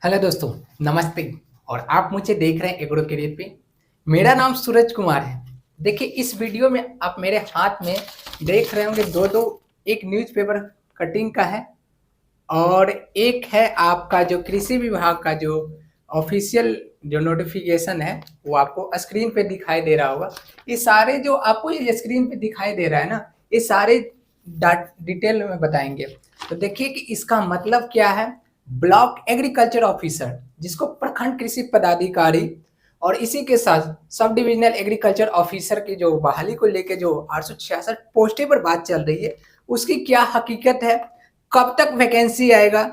Hello दोस्तों, नमस्ते। और आप मुझे देख रहे हैं एग्रो करियर पे। मेरा नाम सूरज कुमार है। देखिए, इस वीडियो में आप मेरे हाथ में देख रहे होंगे दो दो, एक न्यूज़पेपर कटिंग का है और एक है आपका जो कृषि विभाग का जो ऑफिशियल जो नोटिफिकेशन है वो आपको स्क्रीन पे दिखाई दे रहा होगा। ये सारे जो आपको ये स्क्रीन पे दिखाई दे रहा है ना, ये सारे डिटेल में बताएंगे। तो देखिए कि इसका मतलब क्या है। ब्लॉक एग्रीकल्चर ऑफिसर, जिसको प्रखंड कृषि पदाधिकारी, और इसी के साथ सब डिविजनल एग्रीकल्चर ऑफिसर की जो बहाली को लेके जो 866 पोस्टें पर बात चल रही है, उसकी क्या हकीकत है, कब तक वैकेंसी आएगा,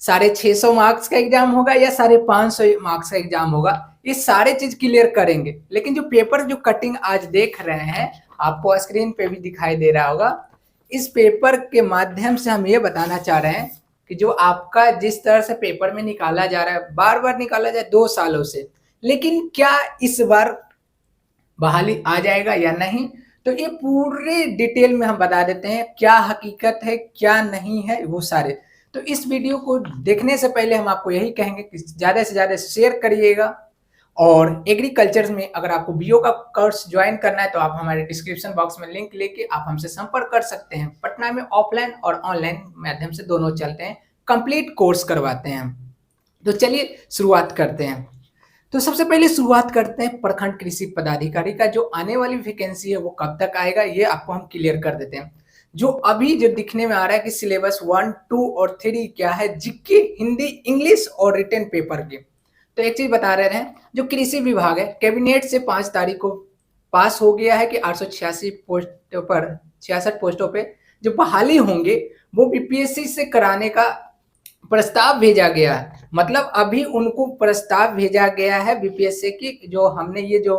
650 मार्क्स का एग्जाम होगा या 550 मार्क्स का एग्जाम होगा, ये सारे चीज क्लियर करेंगे। लेकिन जो पेपर जो कटिंग आज देख रहे हैं, आपको स्क्रीन पे भी दिखाई दे रहा होगा। इस पेपर के माध्यम से हम ये बताना चाह रहे हैं कि जो आपका जिस तरह से पेपर में निकाला जा रहा है, बार बार निकाला जाए 2 सालों से, लेकिन क्या इस बार बहाली आ जाएगा या नहीं, तो ये पूरे डिटेल में हम बता देते हैं क्या हकीकत है क्या नहीं है वो सारे। तो इस वीडियो को देखने से पहले हम आपको यही कहेंगे कि ज़्यादा से ज़्यादा शेयर करिएगा। और एग्रीकल्चर में अगर आपको बीओ का कोर्स ज्वाइन करना है तो आप हमारे डिस्क्रिप्शन बॉक्स में लिंक लेके आप हमसे संपर्क कर सकते हैं। पटना में ऑफलाइन और ऑनलाइन माध्यम से दोनों चलते हैं, कंप्लीट कोर्स करवाते हैं हम। तो चलिए शुरुआत करते हैं। तो सबसे पहले शुरुआत करते हैं प्रखंड कृषि पदाधिकारी का जो आने वाली वैकेंसी है वो कब तक आएगा, ये आपको हम क्लियर कर देते हैं। जो अभी जो दिखने में आ रहा है कि सिलेबस 1, 2 और 3 क्या है, जीके, हिंदी, इंग्लिश और रिटन पेपर के। तो एक चीज बता रहे हैं, जो कृषि विभाग है कैबिनेट से 5 तारीख को पास हो गया है कि 886 पोस्टों पर 66 पोस्टों पे जो बहाली होंगे वो बीपीएससी से कराने का प्रस्ताव भेजा गया है। मतलब अभी उनको प्रस्ताव भेजा गया है बीपीएससी की, जो हमने ये जो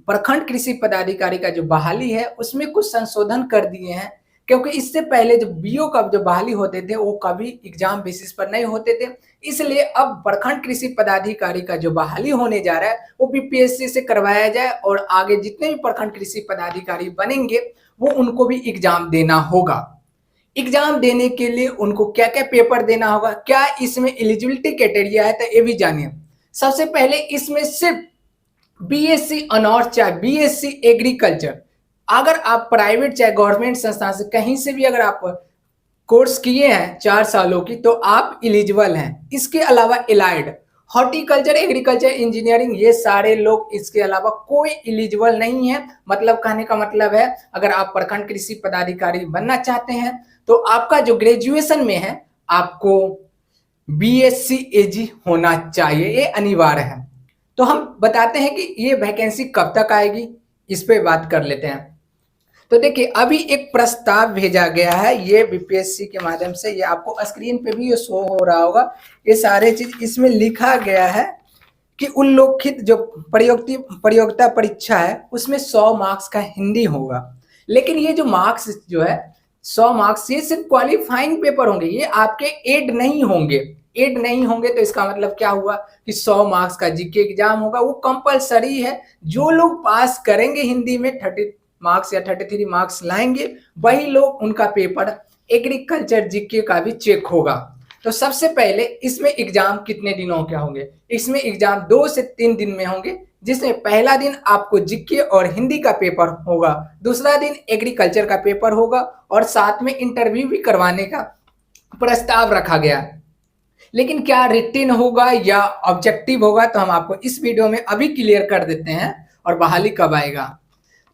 प्रखंड कृषि पदाधिकारी का जो बहाली है उसमें कुछ संशोधन कर दिए हैं। क्योंकि इससे पहले जो बीओ का जो बहाली होते थे वो कभी एग्जाम बेसिस पर नहीं होते थे, इसलिए अब प्रखंड कृषि पदाधिकारी का जो बहाली होने जा रहा है वो बीपीएससी से करवाया जाए और आगे जितने भी प्रखंड कृषि पदाधिकारी बनेंगे वो उनको भी एग्जाम देना होगा। एग्जाम देने के लिए उनको क्या क्या पेपर देना होगा, क्या इसमें एलिजिबिलिटी क्राइटेरिया है, तो ये भी जानिए। सबसे पहले इसमें सिर्फ बीएससी ऑनर्स चाहे बीएससी एग्रीकल्चर, अगर आप प्राइवेट चाहे गवर्नमेंट संस्थान से कहीं से भी अगर आप कोर्स किए हैं 4 सालों की तो आप एलिजिबल हैं। इसके अलावा एलाइड, हॉर्टिकल्चर, एग्रीकल्चर, इंजीनियरिंग, ये सारे लोग इसके अलावा कोई एलिजिबल नहीं है। मतलब कहने का मतलब है अगर आप प्रखंड कृषि पदाधिकारी बनना चाहते हैं तो आपका जो ग्रेजुएशन में है आपको बीएससी एजी होना चाहिए, ये अनिवार्य है। तो हम बताते हैं कि ये वैकेंसी कब तक आएगी, इस पे बात कर लेते हैं। तो देखिए, अभी एक प्रस्ताव भेजा गया है ये बीपीएससी के माध्यम से, ये आपको स्क्रीन पे भी ये शो हो रहा होगा। ये सारे चीज इसमें लिखा गया है कि उल्लिखित जो प्रतियोगिता परीक्षा है उसमें 100 मार्क्स का हिंदी होगा। लेकिन ये जो मार्क्स जो है 100 मार्क्स, ये सिर्फ क्वालिफाइंग पेपर होंगे, ये आपके एड नहीं होंगे। एड नहीं होंगे तो इसका मतलब क्या हुआ कि 100 मार्क्स का जीके एग्जाम होगा, वो कंपलसरी है। जो लोग पास करेंगे हिंदी में 30 मार्क्स या 33 मार्क्स लाएंगे वही लोग, उनका पेपर एग्रीकल्चर जीके का भी चेक होगा। तो सबसे पहले इसमें एग्जाम कितने दिनों के होंगे, इसमें एग्जाम 2 से 3 दिन में होंगे, जिसमें पहला दिन आपको जीके और हिंदी का पेपर होगा, दूसरा दिन एग्रीकल्चर का पेपर होगा और साथ में इंटरव्यू भी करवाने का प्रस्ताव रखा गया। लेकिन क्या रिटिन होगा या ऑब्जेक्टिव होगा तो हम आपको इस वीडियो में अभी क्लियर कर देते हैं। और बहाली कब आएगा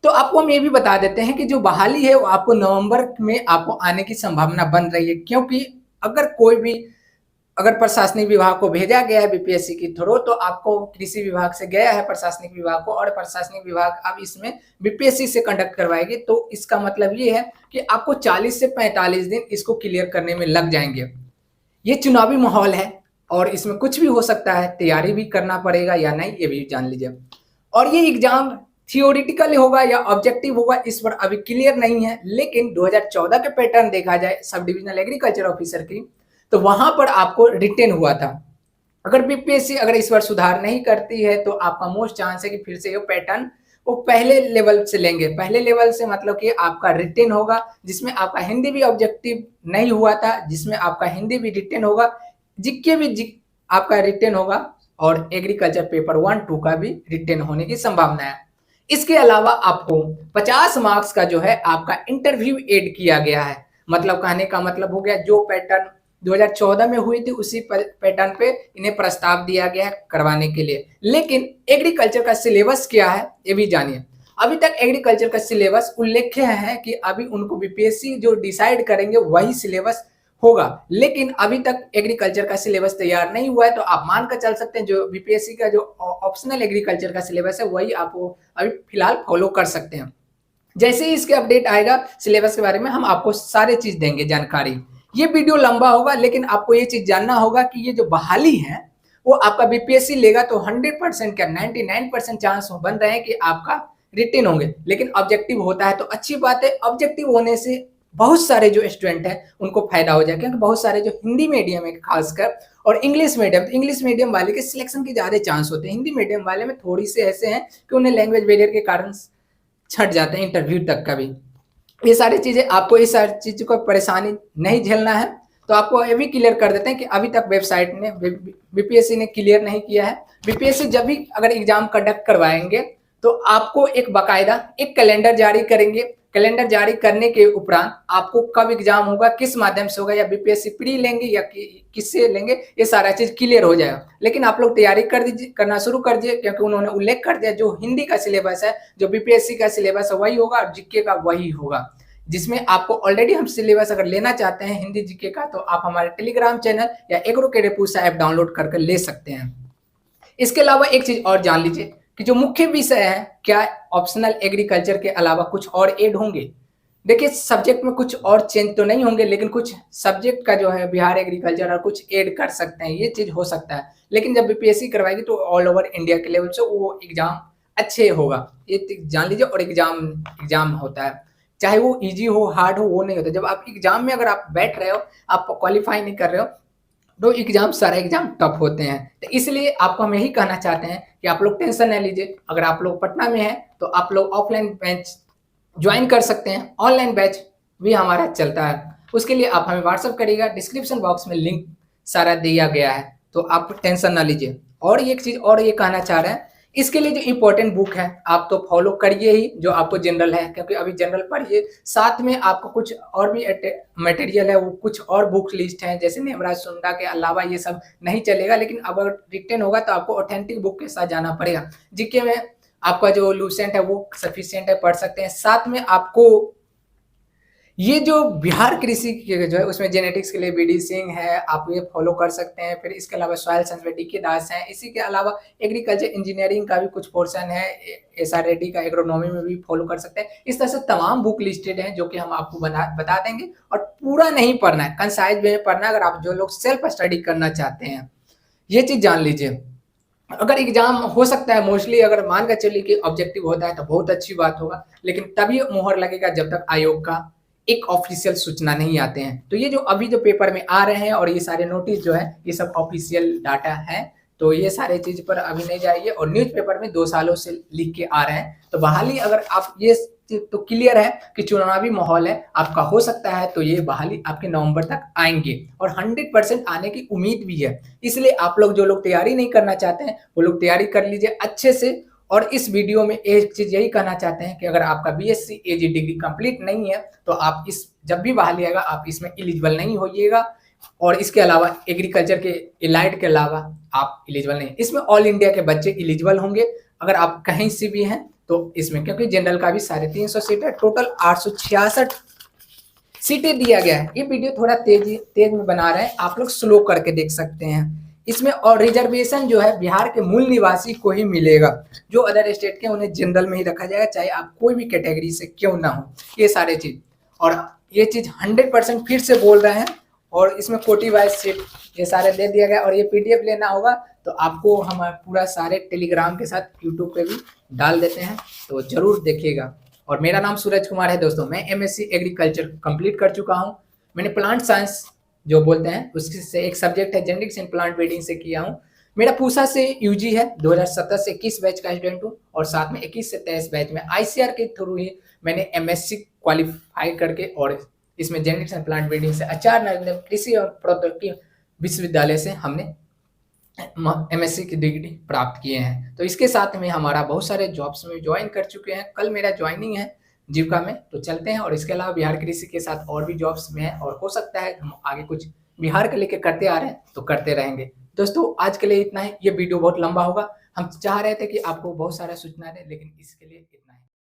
तो आपको हम ये भी बता देते हैं कि जो बहाली है वो आपको नवंबर में आपको आने की संभावना बन रही है। क्योंकि अगर कोई भी अगर प्रशासनिक विभाग को भेजा गया है बीपीएससी की थ्रू तो आपको कृषि विभाग से गया है प्रशासनिक विभाग को, और प्रशासनिक विभाग अब इसमें बीपीएससी से कंडक्ट करवाएगी। तो इसका मतलब ये है कि आपको 40 से 45 दिन इसको क्लियर करने में लग जाएंगे। ये चुनावी माहौल है और इसमें कुछ भी हो सकता है, तैयारी भी करना पड़ेगा या नहीं ये भी जान लीजिए। और ये एग्जाम थियोरिटिकल होगा या ऑब्जेक्टिव होगा इस पर अभी क्लियर नहीं है। लेकिन 2014 के पैटर्न देखा जाए सब डिविजनल एग्रीकल्चर ऑफिसर की तो वहां पर आपको रिटेन हुआ था। अगर बीपीएससी अगर इस बार सुधार नहीं करती है तो आपका मोस्ट चांस है कि फिर से ये पैटर्न वो पहले लेवल से लेंगे। पहले लेवल से मतलब कि आपका रिटेन होगा जिसमें आपका हिंदी भी ऑब्जेक्टिव नहीं हुआ था, जिसमें आपका हिंदी भी रिटेन होगा, जीके भी आपका रिटेन होगा और एग्रीकल्चर पेपर 1-2 का भी रिटेन होने की संभावना है। इसके अलावा आपको 50 मार्क्स का जो है आपका इंटरव्यू ऐड किया गया है। मतलब कहने का मतलब हो गया जो पैटर्न 2014 में हुई थी उसी पैटर्न पे इन्हें प्रस्ताव दिया गया है करवाने के लिए। लेकिन एग्रीकल्चर का सिलेबस क्या है ये भी जानिए। अभी तक एग्रीकल्चर का सिलेबस उल्लेख्य है कि अभी उनको बीपीएससी जो डिसाइड करेंगे वही सिलेबस होगा, लेकिन अभी तक एग्रीकल्चर का सिलेबस तैयार नहीं हुआ है। तो आप मानकर चल सकते हैं जो बीपीएससी का जो ऑप्शनल एग्रीकल्चर का सिलेबस है वही आप अभी फिलहाल फॉलो कर सकते हैं। जैसे ही इसके अपडेट आएगा सिलेबस के बारे में हम आपको सारे चीज देंगे जानकारी। ये वीडियो लंबा होगा लेकिन आपको ये चीज जानना होगा कि ये जो बहाली है वो आपका बीपीएससी लेगा तो 100% क्या 99% चांस बन रहे हैं कि आपका रिटेन होंगे। लेकिन ऑब्जेक्टिव होता है तो अच्छी बात है। ऑब्जेक्टिव होने से बहुत सारे जो स्टूडेंट हैं उनको फायदा हो जाए, क्योंकि बहुत सारे जो हिंदी मीडियम है खासकर और इंग्लिश मीडियम, तो इंग्लिश मीडियम वाले के सिलेक्शन के ज्यादा चांस होते हैं। हिंदी मीडियम वाले में थोड़ी से ऐसे हैं कि उन्हें लैंग्वेज बैरियर के कारण छट जाते हैं इंटरव्यू तक का भी। ये सारी चीजें आपको इस सारी चीज को परेशानी नहीं झेलना है। तो आपको ये भी क्लियर कर देते हैं कि अभी तक वेबसाइट ने बीपीएससी ने क्लियर नहीं किया है। बीपीएससी जब भी अगर एग्जाम कंडक्ट करवाएंगे तो आपको एक बाकायदा एक कैलेंडर जारी करेंगे। कैलेंडर जारी करने के उपरांत आपको कब एग्जाम होगा, किस माध्यम से होगा, या बीपीएससी प्री लेंगे या किससे लेंगे, ये सारा चीज क्लियर हो जाएगा। लेकिन आप लोग तैयारी कर दीजिए, करना शुरू कर दीजिए, क्योंकि उन्होंने उल्लेख कर दिया जो हिंदी का सिलेबस है, जो बीपीएससी का सिलेबस है वही होगा और जीके का वही होगा। जिसमें आपको ऑलरेडी हम सिलेबस अगर लेना चाहते हैं हिंदी जीके का तो आप हमारे टेलीग्राम चैनल या एग्रोकेडेपूसा ऐप डाउनलोड करके ले सकते हैं। इसके अलावा एक चीज और जान लीजिए कि जो मुख्य विषय है क्या ऑप्शनल एग्रीकल्चर के अलावा कुछ और ऐड होंगे। देखिए सब्जेक्ट में कुछ और चेंज तो नहीं होंगे, लेकिन कुछ सब्जेक्ट का जो है बिहार एग्रीकल्चर और कुछ ऐड कर सकते हैं, ये चीज हो सकता है। लेकिन जब बीपीएससी करवाएगी तो ऑल ओवर इंडिया के लेवल से वो एग्जाम अच्छे होगा, ये जान लीजिए। और एग्जाम होता है चाहे वो इजी हो हार्ड हो वो नहीं होता। जब आप एग्जाम में अगर आप बैठ रहे हो, आप क्वालिफाई नहीं कर रहे हो तो एग्जाम सारे एग्जाम टफ होते हैं। तो इसलिए आपको हम यही कहना चाहते हैं कि आप लोग टेंशन नहीं लीजिए। अगर आप लोग पटना में हैं तो आप लोग ऑफलाइन बैच ज्वाइन कर सकते हैं, ऑनलाइन बैच भी हमारा चलता है। उसके लिए आप हमें व्हाट्सअप करिएगा, डिस्क्रिप्शन बॉक्स में लिंक सारा दिया गया है, तो आप टेंशन ना लीजिए। और एक चीज और ये कहना चाह रहे हैं, इसके लिए जो इंपॉर्टेंट बुक है आप तो फॉलो करिए ही जो आपको जनरल है, क्योंकि अभी जनरल पढ़िए, साथ में आपको कुछ और भी मटेरियल है वो कुछ और बुक लिस्ट है, जैसे नेमराज सुंडा के अलावा ये सब नहीं चलेगा। लेकिन अगर रिटेन होगा तो आपको ऑथेंटिक बुक के साथ जाना पड़ेगा। जीके में आपका जो लूसेंट है वो सफिशियंट है, पढ़ सकते हैं। साथ में आपको ये जो बिहार कृषि जो है उसमें जेनेटिक्स के लिए बीडी सिंह है, आप ये फॉलो कर सकते हैं। फिर इसके अलावा सॉइल साइंस में डीके दास हैं। इसी के अलावा एग्रीकल्चर इंजीनियरिंग का भी कुछ पोर्शन है, एसआरएडी का एग्रोनॉमी में भी फॉलो कर सकते हैं। इस तरह से तमाम बुक लिस्टेड हैं जो कि हम आपको बता देंगे। और पूरा नहीं पढ़ना है, कंसाइज में पढ़ना है अगर आप जो लोग सेल्फ स्टडी करना चाहते हैं, ये चीज जान लीजिए। अगर एग्जाम हो सकता है मोस्टली अगर मान कर चलिए कि ऑब्जेक्टिव होता है तो बहुत अच्छी बात होगा, लेकिन तभी मोहर लगेगा जब तक आयोग का एक ऑफिशियल सूचना नहीं आते हैं। तो ये जो अभी जो पेपर में आ रहे हैं और ये सारे नोटिस जो है ये सब ऑफिशियल डाटा है, तो ये सारे चीज पर अभी नहीं जाइए। और न्यूज़पेपर में 2 सालों से लिख के आ रहे हैं, तो बहाली अगर आप ये तो क्लियर है कि चुनावी माहौल है आपका हो सकता है, तो ये बहाली आपके नवंबर तक आएंगे और 100% आने की उम्मीद भी है। इसलिए आप लोग जो लोग तैयारी नहीं करना चाहते हैं वो लोग तैयारी कर लीजिए अच्छे से। और इस वीडियो में एक चीज यही कहना चाहते हैं कि अगर आपका बीएससी एजी डिग्री कंप्लीट नहीं है तो आप इस जब भी बहाली आएगा आप इसमें एलिजिबल नहीं होइएगा। और इसके अलावा एग्रीकल्चर के एलाइड के अलावा आप एलिजिबल नहीं, इसमें ऑल इंडिया के बच्चे एलिजिबल होंगे अगर आप कहीं से भी हैं तो इसमें, क्योंकि जनरल का भी 350 सीट है, टोटल 866 सीटें दिया गया है। ये वीडियो थोड़ा तेज में बना रहे हैं, आप लोग स्लो करके देख सकते हैं इसमें। और रिजर्वेशन जो है बिहार के मूल निवासी को ही मिलेगा, जो अदर स्टेट के उन्हें जनरल में ही रखा जाएगा, चाहे आप कोई भी कैटेगरी से क्यों ना हो। ये सारे चीज और ये चीज 100% फिर से बोल रहे हैं। और इसमें कोटी वाइज सीट ये सारे दे दिया गया। और ये पीडीएफ लेना होगा तो आपको हम पूरा सारे टेलीग्राम के साथ यूट्यूब पे भी डाल देते हैं, तो जरूर देखिएगा। और मेरा नाम सूरज कुमार है दोस्तों, मैं एमएससी एग्रीकल्चर कंप्लीट कर चुका हूँ। मैंने प्लांट साइंस जो बोलते हैं उससे एक सब्जेक्ट है जेनेटिक्स एंड प्लांट ब्रीडिंग से किया हूँ। मेरा पूसा से यूजी है, 2017 से 21 बैच का स्टूडेंट हूँ और साथ में 21 से 23 बैच में आईसीआर के थ्रू ही मैंने एमएससी क्वालिफाई करके और इसमें जेनेटिक्स एंड प्लांट ब्रीडिंग से आचार्य नरेंद्र कृषि और प्रौद्योगिकी विश्वविद्यालय से हमने एमएससी की डिग्री प्राप्त किए हैं। तो इसके साथ में हमारा बहुत सारे जॉब्स में ज्वाइन कर चुके हैं। कल मेरा ज्वाइनिंग है जीविका में, तो चलते हैं। और इसके अलावा बिहार कृषि के साथ और भी जॉब्स में है, और हो सकता है हम आगे कुछ बिहार के लेके करते आ रहे हैं तो करते रहेंगे। दोस्तों आज के लिए इतना ही। ये वीडियो बहुत लंबा होगा, हम चाह रहे थे कि आपको बहुत सारा सूचना दें, लेकिन इसके लिए इतना ही।